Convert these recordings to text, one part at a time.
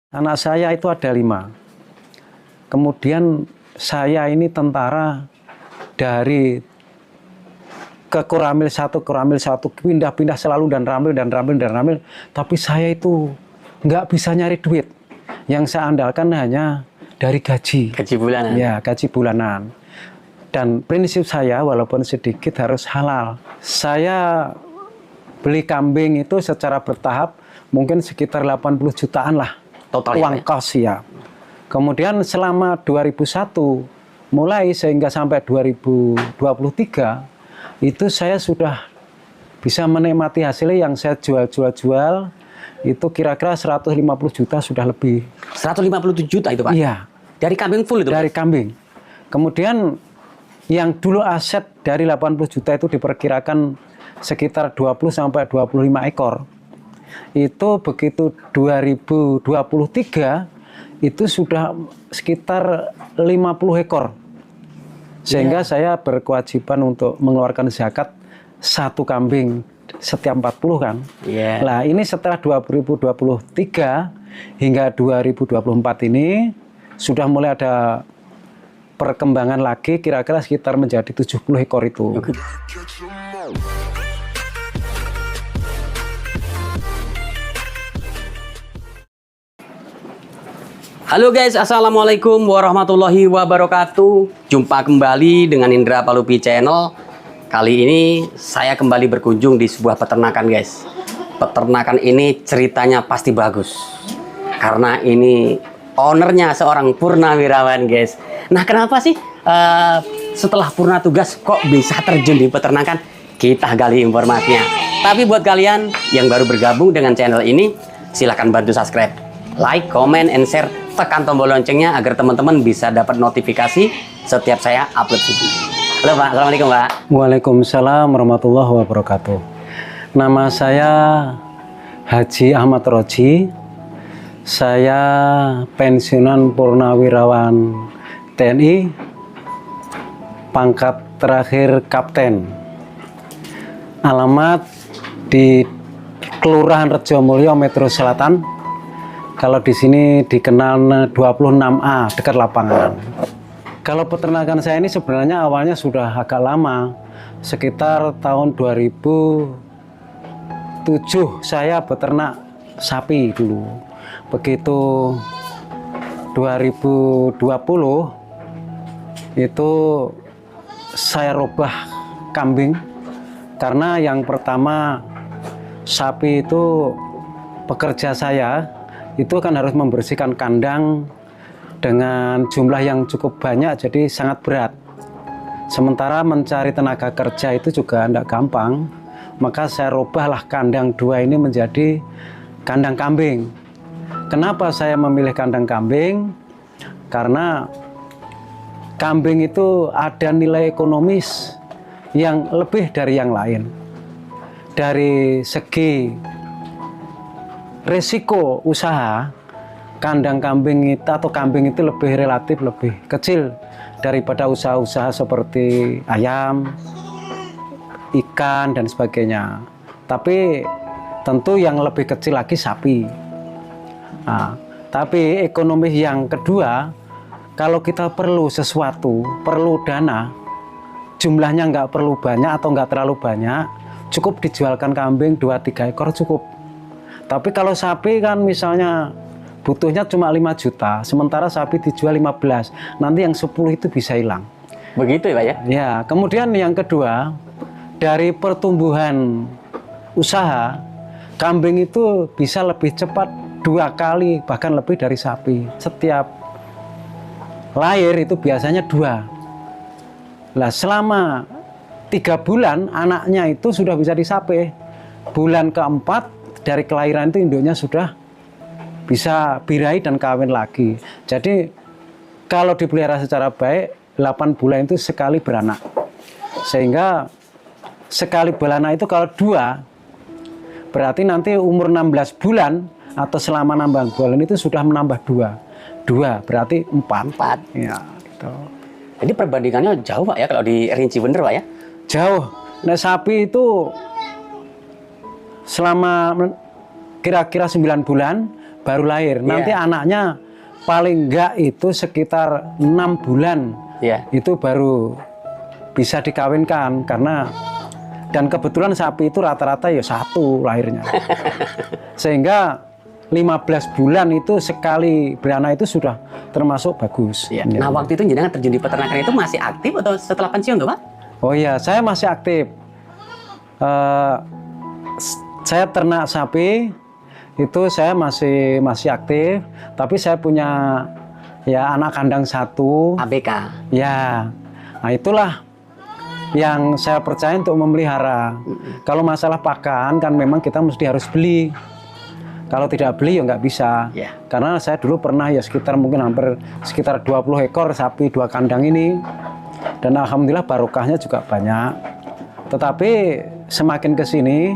Anak saya itu ada 5. Kemudian saya ini tentara dari ke Koramil 1, pindah-pindah selalu dan ramil. Tapi saya itu nggak bisa nyari duit. Yang saya andalkan hanya dari gaji. Gaji bulanan? Ya, gaji bulanan. Dan prinsip saya walaupun sedikit harus halal. Saya beli kambing itu secara bertahap mungkin sekitar 80 jutaan lah. Total uang kos ya. Kemudian selama 2001 mulai sehingga sampai 2023 itu saya sudah bisa menikmati hasilnya yang saya jual itu kira-kira 150 juta sudah lebih. 150 juta itu Pak? Iya. Dari kambing full itu? Dari kambing. Kemudian yang dulu aset dari 80 juta itu diperkirakan sekitar 20 sampai 25 ekor. Itu begitu 2023 itu sudah sekitar 50 ekor. Sehingga saya berkewajiban untuk mengeluarkan zakat 1 kambing setiap 40 kan. Nah ini setelah 2023 hingga 2024 ini sudah mulai ada perkembangan lagi kira-kira sekitar menjadi 70 ekor itu. Halo guys, assalamualaikum warahmatullahi wabarakatuh. Jumpa kembali dengan Indra Palupi Channel. Kali ini saya kembali berkunjung di sebuah peternakan guys. Peternakan ini ceritanya pasti bagus, karena ini ownernya seorang purnawirawan guys. Nah kenapa sih setelah purna tugas kok bisa terjun di peternakan? Kita gali informasinya. Tapi buat kalian yang baru bergabung dengan channel ini, silahkan bantu subscribe, like, comment, and share. Tekan tombol loncengnya agar teman-teman bisa dapat notifikasi setiap saya upload video. Halo Pak, assalamualaikum Pak. Waalaikumsalam warahmatullahi wabarakatuh. Nama saya Haji Ahmad Roji. Saya pensiunan purnawirawan TNI, pangkat terakhir Kapten. Alamat di Kelurahan Rejomulyo, Metro Selatan. Kalau di sini dikenal 26A, dekat lapangan. Kalau peternakan saya ini sebenarnya awalnya sudah agak lama. Sekitar tahun 2007 saya beternak sapi dulu. Begitu 2020 itu saya rubah kambing. Karena yang pertama sapi itu pekerja saya itu kan harus membersihkan kandang dengan jumlah yang cukup banyak, jadi sangat berat. Sementara mencari tenaga kerja itu juga tidak gampang, maka saya rubahlah kandang 2 ini menjadi kandang kambing. Kenapa saya memilih kandang kambing? Karena kambing itu ada nilai ekonomis yang lebih dari yang lain. Dari segi risiko usaha, kandang kambing itu atau kambing itu lebih relatif lebih kecil daripada usaha-usaha seperti ayam, ikan dan sebagainya. Tapi tentu yang lebih kecil lagi sapi. Nah, tapi ekonomi yang kedua, kalau kita perlu sesuatu, perlu dana, jumlahnya nggak perlu banyak atau nggak terlalu banyak, cukup dijualkan kambing 2-3 ekor cukup. Tapi kalau sapi kan misalnya butuhnya cuma 5 juta, sementara sapi dijual 15, nanti yang 10 itu bisa hilang. Begitu ya Pak ya? Ya, kemudian yang kedua, dari pertumbuhan usaha, kambing itu bisa lebih cepat 2 kali, bahkan lebih dari sapi. Setiap lahir itu biasanya 2. Nah, selama 3 bulan anaknya itu sudah bisa disapi. Bulan keempat dari kelahiran itu induknya sudah bisa birahi dan kawin lagi. Jadi kalau dipelihara secara baik 8 bulan itu sekali beranak. Sehingga sekali beranak itu kalau 2 berarti nanti umur 16 bulan atau selama 16 bulan itu sudah menambah 2 berarti 4. Ya, gitu. Jadi perbandingannya jauh Pak ya kalau dirinci bener Pak ya? Jauh. Nah sapi itu selama kira-kira 9 bulan baru lahir. Nanti anaknya paling enggak itu sekitar 6 bulan. Itu baru bisa dikawinkan karena dan kebetulan sapi itu rata-rata ya 1 lahirnya. Sehingga 15 bulan itu sekali beranak itu sudah termasuk bagus. Nah, waktu itu jenengan terjun di peternakan itu masih aktif atau setelah pensiun tuh, Pak? Oh iya, saya masih aktif. Saya ternak sapi itu saya masih aktif, tapi saya punya ya anak kandang 1 ABK. Ya, nah itulah yang saya percaya untuk memelihara. Kalau masalah pakan kan memang kita mesti harus beli. Kalau tidak beli ya nggak bisa. Karena saya dulu pernah ya sekitar mungkin hampir sekitar 20 ekor sapi 2 kandang ini. Dan alhamdulillah barokahnya juga banyak. Tetapi semakin ke sini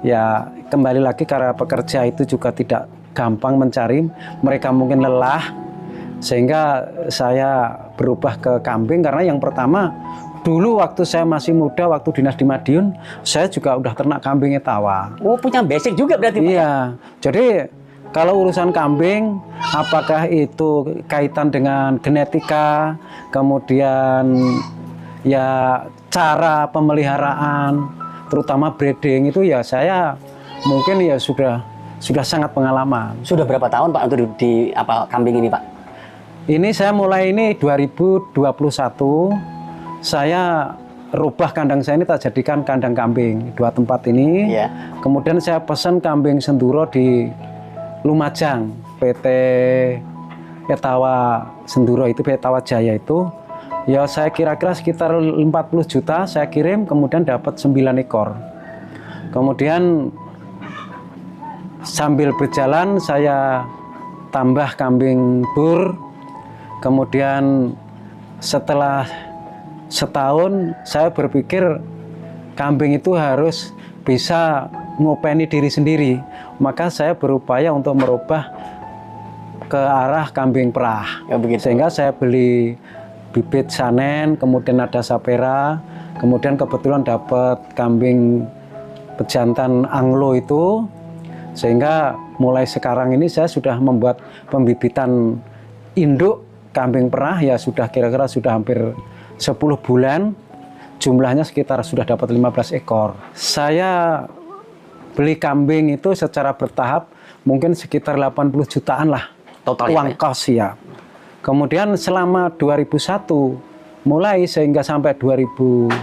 ya kembali lagi karena pekerja itu juga tidak gampang mencari. Mereka mungkin lelah sehingga saya berubah ke kambing karena yang pertama dulu waktu saya masih muda, waktu dinas di Madiun, saya juga udah ternak kambing etawa. Oh, punya basic juga berarti, Pak? Iya, jadi kalau urusan kambing, apakah itu kaitan dengan genetika, kemudian ya cara pemeliharaan, terutama breeding itu ya saya mungkin ya sudah sangat pengalaman. Sudah berapa tahun, Pak, untuk di kambing ini, Pak? Ini saya mulai ini 2021. Saya rubah kandang saya ini tak jadikan kandang kambing 2 tempat ini. Kemudian saya pesan kambing Senduro di Lumajang, PT Etawa Senduro itu, Etawa Jaya itu. Ya saya kira-kira sekitar 40 juta saya kirim, kemudian dapat 9 ekor. Kemudian sambil berjalan saya tambah kambing bur. Kemudian setelah setahun saya berpikir kambing itu harus bisa ngopeni diri sendiri. Maka saya berupaya untuk merubah ke arah kambing perah. Sehingga saya beli bibit Sanen, kemudian ada Sapera, kemudian kebetulan dapat kambing pejantan Anglo itu. Sehingga mulai sekarang ini saya sudah membuat pembibitan induk kambing perah ya sudah kira-kira sudah hampir 10 bulan, jumlahnya sekitar sudah dapat 15 ekor. Saya beli kambing itu secara bertahap mungkin sekitar 80 jutaan lah total uang kos ya. Kemudian selama 2001 mulai sehingga sampai 2023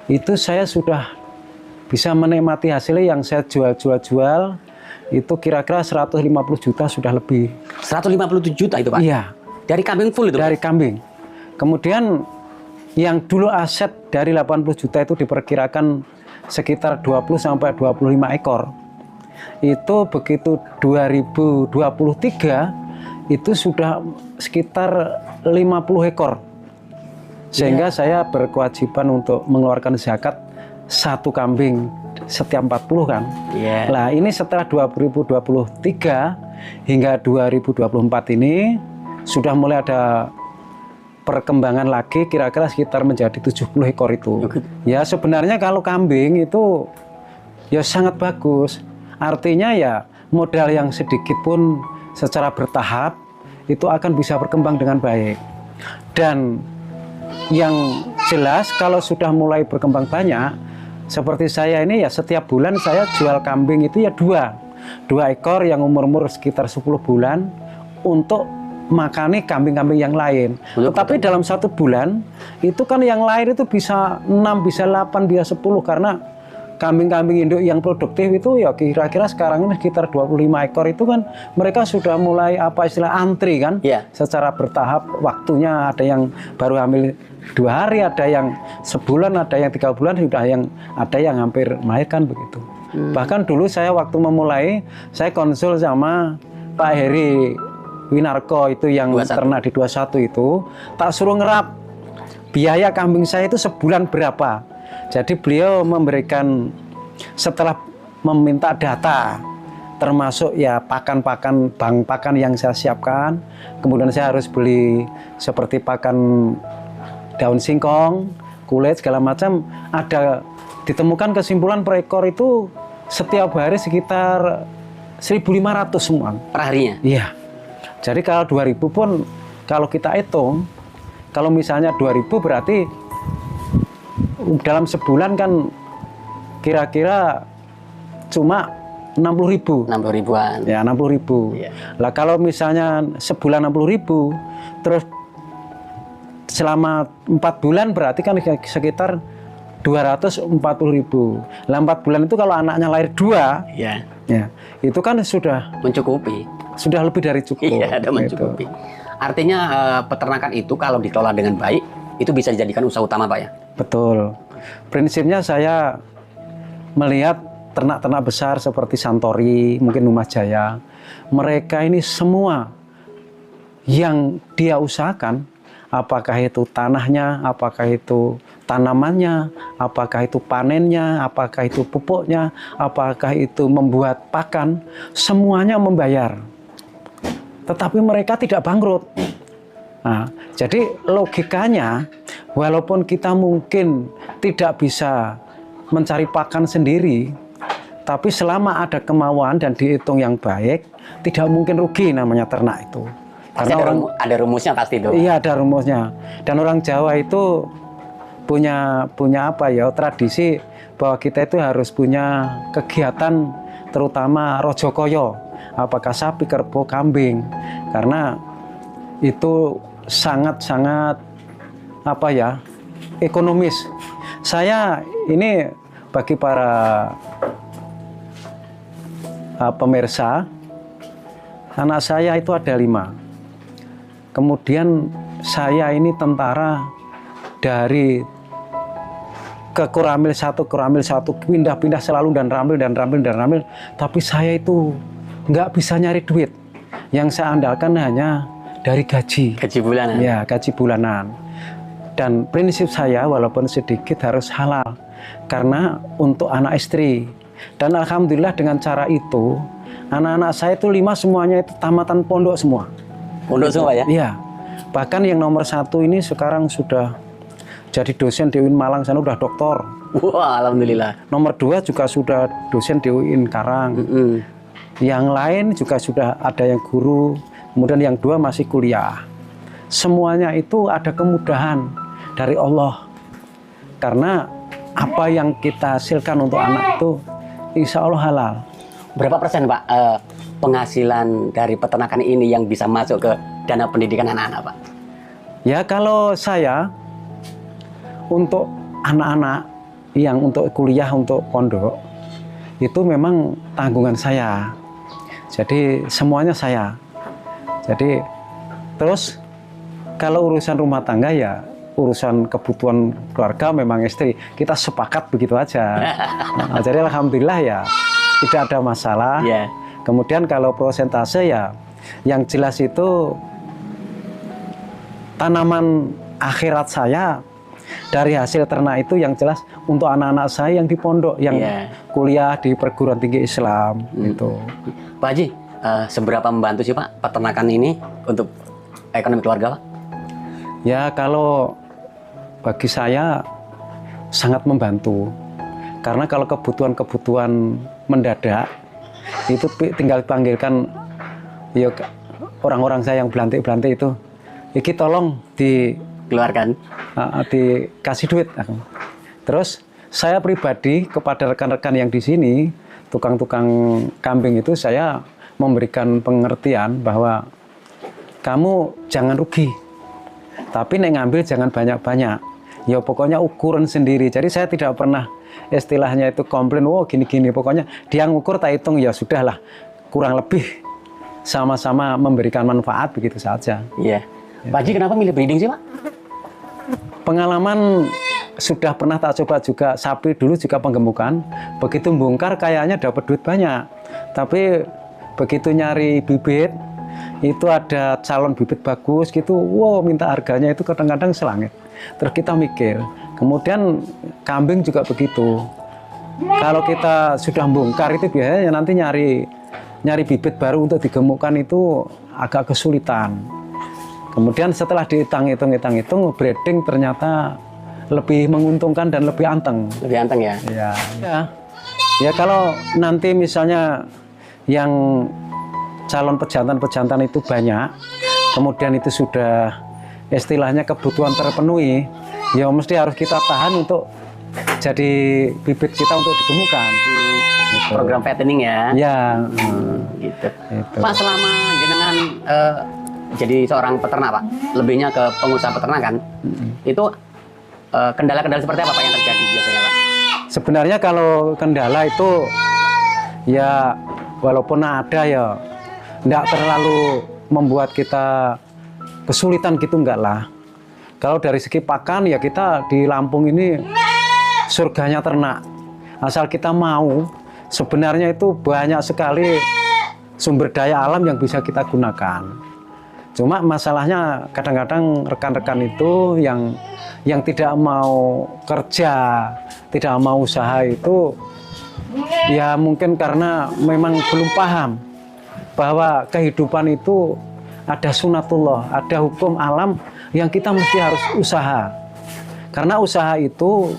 itu saya sudah bisa menikmati hasilnya yang saya jual itu kira-kira 150 juta sudah lebih. 150 juta itu, Pak? Iya. Dari kambing full itu? Dari kambing. Kemudian yang dulu aset dari 80 juta itu diperkirakan sekitar 20 sampai 25 ekor. Itu begitu 2023 itu sudah sekitar 50 ekor. Sehingga saya berkewajiban untuk mengeluarkan zakat 1 kambing setiap 40 kan. Nah ini setelah 2023 hingga 2024 ini sudah mulai ada perkembangan lagi kira-kira sekitar menjadi 70 ekor itu. Ya sebenarnya kalau kambing itu ya sangat bagus. Artinya ya modal yang sedikit pun secara bertahap itu akan bisa berkembang dengan baik. Dan yang jelas kalau sudah mulai berkembang banyak, seperti saya ini ya setiap bulan saya jual kambing itu ya 2 ekor yang umur sekitar 10 bulan untuk makani kambing-kambing yang lain. Tetapi dalam 1 bulan itu kan yang lain itu bisa 6, bisa 8, bisa 10 karena kambing-kambing induk yang produktif itu ya kira-kira sekarang ini sekitar 25 ekor itu kan mereka sudah mulai antri kan secara bertahap waktunya, ada yang baru hamil 2 hari, ada yang sebulan, ada yang 3 bulan, ada yang hampir melahirkan begitu. Bahkan dulu saya waktu memulai saya konsul sama Pak Heri Winarko itu yang ternak di 21 itu, tak suruh ngerap biaya kambing saya itu sebulan berapa. Jadi beliau memberikan setelah meminta data termasuk ya pakan-pakan bank pakan yang saya siapkan, kemudian saya harus beli seperti pakan daun singkong, kulit segala macam, ada ditemukan kesimpulan per ekor itu setiap hari sekitar 1.500 semua. Per harinya? Iya. Jadi kalau 2.000 pun kalau kita hitung, kalau misalnya 2.000 berarti dalam sebulan kan kira-kira cuma 60.000. 60 ribuan. Ya, 60.000. Iya. Lah kalau misalnya sebulan 60.000, terus selama 4 bulan berarti kan sekitar 240.000. Lah 4 bulan itu kalau anaknya lahir 2, Iya. ya, itu kan sudah Mencukupi. lebih dari cukup. Iya, ada mencukupi. Gitu. Artinya peternakan itu kalau dikelola dengan baik, itu bisa dijadikan usaha utama, Pak ya? Betul. Prinsipnya saya melihat ternak-ternak besar seperti Santori, mungkin Rumah Jaya, mereka ini semua yang dia usahakan, apakah itu tanahnya, apakah itu tanamannya, apakah itu panennya, apakah itu pupuknya, apakah itu membuat pakan, semuanya membayar. Tetapi mereka tidak bangkrut. Nah, jadi logikanya, walaupun kita mungkin tidak bisa mencari pakan sendiri, tapi selama ada kemauan dan dihitung yang baik, tidak mungkin rugi namanya ternak itu. Pasti ada rumusnya pasti itu. Iya, ada rumusnya. Dan orang Jawa itu punya apa ya, tradisi bahwa kita itu harus punya kegiatan terutama rojokoyo, apakah sapi, kerbau, kambing, karena itu sangat-sangat apa ya, ekonomis. Saya ini bagi para pemirsa, anak saya itu ada 5. Kemudian saya ini tentara dari ke Koramil 1, pindah-pindah selalu dan ramil. Tapi saya itu nggak bisa nyari duit. Yang saya andalkan hanya dari gaji. Gaji bulanan? Ya, gaji bulanan. Dan prinsip saya walaupun sedikit harus halal. Karena untuk anak istri. Dan alhamdulillah dengan cara itu, anak-anak saya itu 5 semuanya itu tamatan pondok semua. Pondok semua ya? Iya. Bahkan yang nomor 1 ini sekarang sudah jadi dosen di UIN Malang, sana udah doktor. Wah, alhamdulillah. Nomor 2 juga sudah dosen di UIN Karang. Yang lain juga sudah ada yang guru. Kemudian yang 2 masih kuliah. Semuanya itu ada kemudahan dari Allah. Karena apa yang kita hasilkan untuk anak itu insya Allah halal. Berapa persen, Pak, penghasilan dari peternakan ini yang bisa masuk ke dana pendidikan anak-anak, Pak? Ya, kalau saya untuk anak-anak yang untuk kuliah, untuk pondok, itu memang tanggungan saya. Jadi semuanya saya. Jadi terus kalau urusan rumah tangga ya urusan kebutuhan keluarga memang istri. Kita sepakat begitu aja. Nah, jadi alhamdulillah ya tidak ada masalah. Yeah. Kemudian kalau prosentase ya yang jelas itu tanaman akhirat saya dari hasil ternak itu yang jelas untuk anak-anak saya yang di pondok, yang kuliah di perguruan tinggi Islam gitu. Pak Haji, seberapa membantu sih Pak peternakan ini untuk ekonomi keluarga, Pak? Ya, kalau bagi saya sangat membantu. Karena kalau kebutuhan-kebutuhan mendadak itu tinggal panggilkan ya orang-orang saya yang belantik-belantik itu, iki tolong dikeluarkan, dikasih duit. Terus saya pribadi kepada rekan-rekan yang di sini, tukang-tukang kambing itu saya memberikan pengertian bahwa kamu jangan rugi, tapi nek ngambil jangan banyak-banyak. Ya pokoknya ukuran sendiri. Jadi saya tidak pernah istilahnya itu komplain, oh gini-gini. Pokoknya dia ngukur, tak hitung, ya sudahlah. Kurang lebih sama-sama memberikan manfaat begitu saja. Iya. Pak Haji kenapa milih breeding sih, Pak? Pengalaman sudah pernah tak coba juga sapi dulu juga penggemukan. Begitu bongkar kayaknya dapat duit banyak. Tapi begitu nyari bibit, itu ada calon bibit bagus gitu, wow minta harganya itu kadang-kadang selangit. Terus kita mikir, kemudian kambing juga begitu. Kalau kita sudah bongkar itu biasanya nanti nyari bibit baru untuk digemukkan itu agak kesulitan. Kemudian setelah dihitung breeding ternyata lebih menguntungkan dan lebih anteng. Lebih anteng ya? Ya, ya kalau nanti misalnya yang calon pejantan-pejantan itu banyak, kemudian itu sudah istilahnya kebutuhan terpenuhi, ya mesti harus kita tahan untuk jadi bibit kita untuk ditemukan. Gitu. Program fattening ya. Ya. Gitu. Gitu. Pak, selama jenengan jadi seorang peternak Pak, lebihnya ke pengusaha peternakan, itu kendala-kendala seperti apa Pak yang terjadi biasanya Pak? Sebenarnya kalau kendala itu ya walaupun ada ya enggak terlalu membuat kita kesulitan gitu, enggak lah. Kalau dari segi pakan ya kita di Lampung ini surganya ternak. Asal kita mau, sebenarnya itu banyak sekali sumber daya alam yang bisa kita gunakan. Cuma masalahnya kadang-kadang rekan-rekan itu yang tidak mau kerja, tidak mau usaha itu ya mungkin karena memang belum paham bahwa kehidupan itu ada sunatullah, ada hukum alam yang kita mesti harus usaha. Karena usaha itu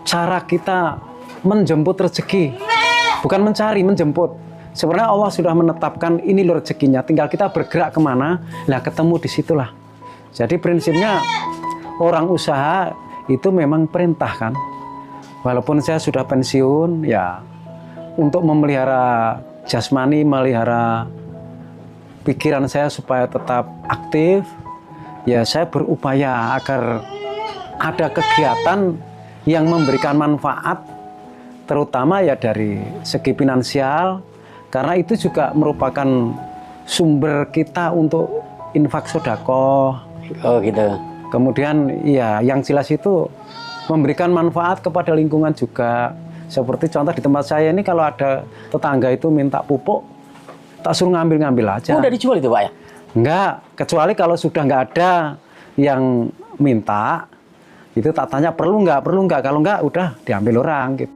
cara kita menjemput rezeki, bukan mencari, menjemput. Sebenarnya Allah sudah menetapkan ini loh rezekinya, tinggal kita bergerak kemana, lah ketemu disitulah. Jadi prinsipnya orang usaha itu memang perintah kan. Walaupun saya sudah pensiun, ya untuk memelihara jasmani, melihara pikiran saya supaya tetap aktif, ya saya berupaya agar ada kegiatan yang memberikan manfaat, terutama ya dari segi finansial, karena itu juga merupakan sumber kita untuk infak sedekah. Oh gitu. Kemudian ya yang jelas itu memberikan manfaat kepada lingkungan juga. Seperti contoh di tempat saya ini, kalau ada tetangga itu minta pupuk, tak suruh ngambil-ngambil aja. Oh, udah dijual itu Pak ya? Enggak, kecuali kalau sudah nggak ada yang minta, itu tak tanya perlu nggak, kalau nggak udah diambil orang gitu.